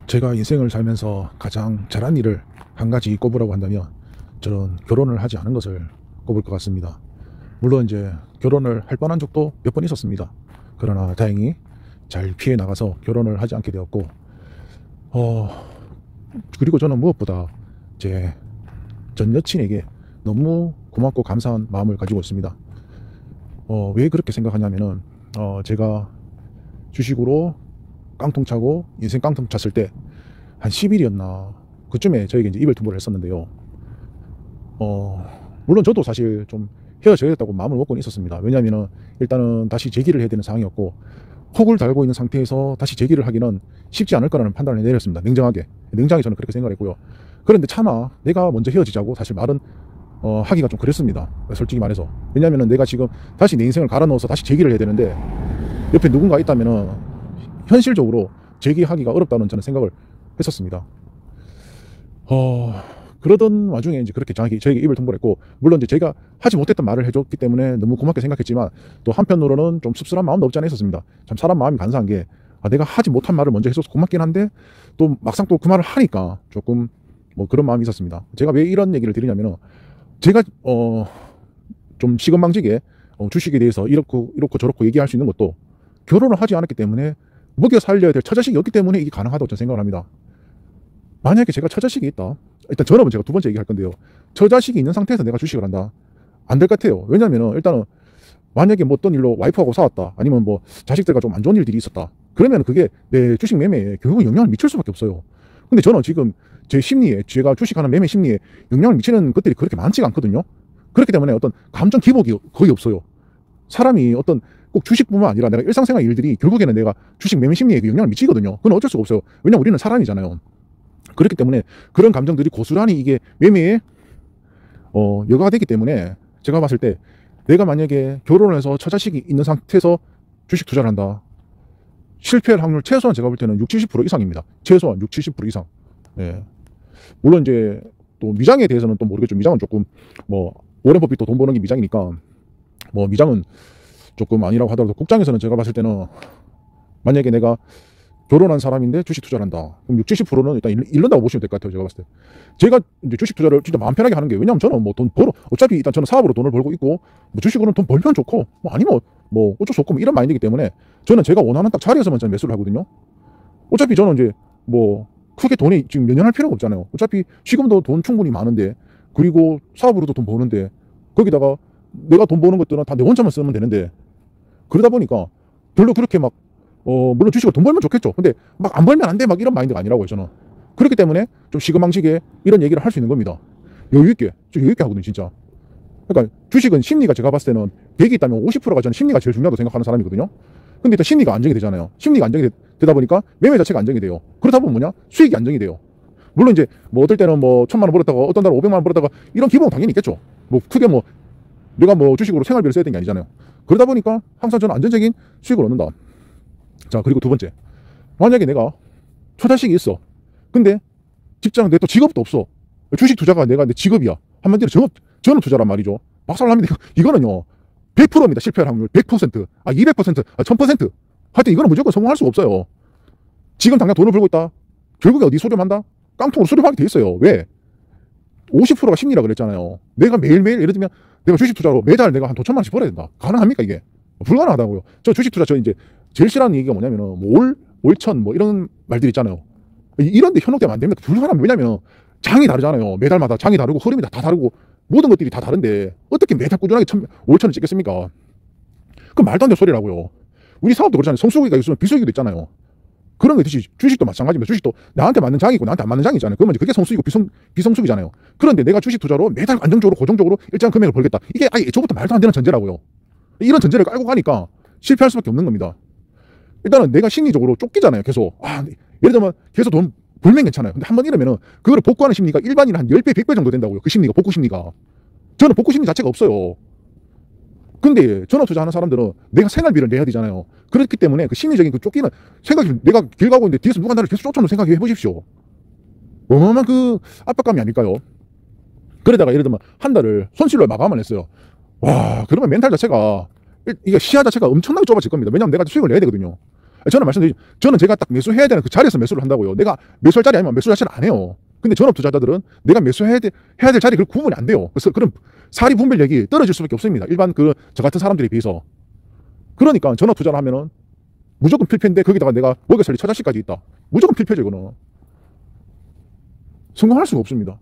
제가 인생을 살면서 가장 잘한 일을 한 가지 꼽으라고 한다면 저는 결혼을 하지 않은 것을 꼽을 것 같습니다. 물론 이제 결혼을 할 뻔한 적도 몇 번 있었습니다. 그러나 다행히 잘 피해 나가서 결혼을 하지 않게 되었고, 그리고 저는 무엇보다 제 전 여친에게 너무 고맙고 감사한 마음을 가지고 있습니다. 왜 그렇게 생각하냐면은 제가 주식으로 깡통 차고 인생 깡통 찼을 때 한 10일이었나 그쯤에 저에게 이제 이별통보를 했었는데요. 물론 저도 사실 좀 헤어져야겠다고 마음을 먹고는 있었습니다. 왜냐하면은 일단은 다시 재기를 해야 되는 상황이었고, 혹을 달고 있는 상태에서 다시 재기를 하기는 쉽지 않을 거라는 판단을 내렸습니다. 냉정하게 저는 그렇게 생각을 했고요. 그런데 차마 내가 먼저 헤어지자고 사실 말은 하기가 좀 그랬습니다. 솔직히 말해서. 왜냐면은 내가 지금 다시 내 인생을 갈아 넣어서 다시 재기를 해야 되는데 옆에 누군가 있다면은 현실적으로 재기하기가 어렵다는 저는 생각을 했었습니다. 그러던 와중에 이제 그렇게 저에게 이별 통보를 했고, 물론 이제 제가 하지 못했던 말을 해줬기 때문에 너무 고맙게 생각했지만, 또 한편으로는 좀 씁쓸한 마음도 없지 않아 있었습니다. 참 사람 마음이 간사한 게, 내가 하지 못한 말을 먼저 해줘서 고맙긴 한데 또 막상 또 그 말을 하니까 조금 뭐 그런 마음이 있었습니다. 제가 왜 이런 얘기를 드리냐면은, 제가 좀 시건방지게 주식에 대해서 이렇고 저렇고 얘기할 수 있는 것도 결혼을 하지 않았기 때문에, 먹여 살려야 될 처자식이 없기 때문에 이게 가능하다고 저는 생각을 합니다. 만약에 제가 처자식이 있다, 일단 전업은 제가 두 번째 얘기할 건데요, 처자식이 있는 상태에서 내가 주식을 한다, 안 될 것 같아요. 왜냐면은 일단은 만약에 뭐 어떤 일로 와이프하고 싸웠다, 아니면 뭐 자식들과 좀 안 좋은 일들이 있었다, 그러면 그게 내 주식 매매에 결국은 영향을 미칠 수밖에 없어요. 근데 저는 지금 제 심리에, 제가 주식하는 매매 심리에 영향을 미치는 것들이 그렇게 많지가 않거든요. 그렇기 때문에 어떤 감정 기복이 거의 없어요. 사람이 어떤 꼭 주식뿐만 아니라 내가 일상생활 일들이 결국에는 내가 주식 매매 심리에 영향을 미치거든요. 그건 어쩔 수가 없어요. 왜냐면 우리는 사람이잖아요. 그렇기 때문에 그런 감정들이 고스란히 이게 매매에 여과가 되기 때문에, 제가 봤을 때 내가 만약에 결혼을 해서 처자식이 있는 상태에서 주식 투자를 한다, 실패할 확률 최소한 제가 볼 때는 60-70% 이상입니다. 최소한 60-70% 이상. 예. 물론 이제 또 미장에 대해서는 또 모르겠죠. 미장은 조금 뭐 워렌 버핏도 돈 버는 게 미장이니까 뭐 미장은 조금 아니라고 하더라도, 국장에서는 제가 봤을 때는 만약에 내가 결혼한 사람인데 주식 투자를 한다, 그럼 60-70%는 일단 잃는다고 보시면 될 것 같아요. 제가 봤을 때 제가 이제 주식 투자를 진짜 마음 편하게 하는 게, 왜냐면 저는 뭐 돈 벌어, 어차피 일단 저는 사업으로 돈을 벌고 있고, 뭐 주식으로는 돈 벌면 좋고 뭐 아니면 뭐 어쩔 수 없고 뭐 이런 마인드이기 때문에 저는 제가 원하는 딱 자리에서만 저는 매수를 하거든요. 어차피 저는 이제 뭐 크게 돈이 지금 연연할 필요가 없잖아요. 어차피 지금도 돈 충분히 많은데, 그리고 사업으로도 돈 버는데, 거기다가 내가 돈 버는 것들은 다 내 혼자만 쓰면 되는데, 그러다 보니까 별로 그렇게 막 물론 주식으로 돈 벌면 좋겠죠. 근데 막 안 벌면 안 돼, 막 이런 마인드가 아니라고요, 저는. 그렇기 때문에 좀 시금방식에 이런 얘기를 할 수 있는 겁니다. 여유있게, 좀 여유있게 하거든요, 진짜. 그러니까 주식은 심리가, 제가 봤을 때는 100이 있다면 50%가 저는 심리가 제일 중요하다고 생각하는 사람이거든요. 근데 일단 심리가 안정이 되잖아요. 심리가 안정이 되다 보니까 매매 자체가 안정이 돼요. 그러다 보면 뭐냐? 수익이 안정이 돼요. 물론 이제 뭐 어떨 때는 뭐 1000만 원 벌었다가 어떤 달은 500만 원 벌었다가 이런 기본은 당연히 있겠죠. 뭐 크게 뭐 내가 뭐 주식으로 생활비를 써야 되는 게 아니잖아요. 그러다 보니까 항상 저는 안정적인 수익을 얻는다. 자, 그리고 두 번째, 만약에 내가 처자식이 있어. 근데 직장, 내 또 직업도 없어. 주식 투자가 내가 내 직업이야. 한마디로 전업 투자란 말이죠. 박살납니다. 이거는요 100%입니다. 실패할 확률 100%, 200%, 1000%. 하여튼 이거는 무조건 성공할 수가 없어요. 지금 당장 돈을 벌고 있다, 결국에 어디 수렴한다? 깡통으로 수렴하게 돼 있어요. 왜? 50%가 심리라 그랬잖아요. 내가 매일매일, 예를 들면 내가 주식 투자로 매달 내가 한 5천만 원씩 벌어야 된다. 가능합니까 이게? 불가능하다고요. 저 주식 투자, 저 이제 제일 싫어하는 얘기가 뭐냐면은 뭐 올천 뭐 이런 말들 있잖아요. 이런데 현혹되면 안 됩니다. 불가능합니다. 왜냐면 장이 다르잖아요. 매달마다 장이 다르고 흐름이 다 다르고 모든 것들이 다 다른데 어떻게 매달 꾸준하게 5천을 찍겠습니까? 그건 말도 안 되는 소리라고요. 우리 사업도 그렇잖아요. 성수기가 있으면 비수기도 있잖아요. 그런 거 있듯이 주식도 마찬가지입니다. 주식도 나한테 맞는 장이 있고 나한테 안 맞는 장이 있잖아요. 그러면 그게 성수기고 비성수기잖아요. 그런데 내가 주식 투자로 매달 안정적으로 고정적으로 일정한 금액을 벌겠다, 이게 아예 애초부터 말도 안 되는 전제라고요. 이런 전제를 깔고 가니까 실패할 수밖에 없는 겁니다. 일단은 내가 심리적으로 쫓기잖아요. 계속. 예를 들면 계속 돈 벌면 괜찮아요. 근데 한번 이러면은 그거를 복구하는 심리가 일반인 한 10배, 100배 정도 된다고요. 그 심리가, 복구 심리가. 저는 복구 심리 자체가 없어요. 근데 전업 투자하는 사람들은 내가 생활비를 내야 되잖아요. 그렇기 때문에 그 심리적인 그 쫓기는 생각이, 내가 길 가고 있는데 뒤에서 누가 나를 계속 쫓아오는 생각해 보십시오. 어마어마한 그 압박감이 아닐까요? 그러다가 예를 들면 한 달을 손실로 마감을 했어요. 와, 그러면 멘탈 자체가, 이게 시야 자체가 엄청나게 좁아질 겁니다. 왜냐면 내가 수익을 내야 되거든요. 저는 말씀드리죠. 저는 제가 딱 매수해야 되는 그 자리에서 매수를 한다고요. 내가 매수할 자리 아니면 매수 자체를 안 해요. 근데 전업 투자자들은 내가 매수해야 될 자리 그 구분이 안 돼요. 그래서 그런 사리 분별력이 떨어질 수밖에 없습니다. 일반 저 같은 사람들에 비해서. 그러니까 전업 투자를 하면은 무조건 필패인데 거기다가 내가 월급 살리 처자식까지 있다. 무조건 필패죠, 이거는. 성공할 수가 없습니다.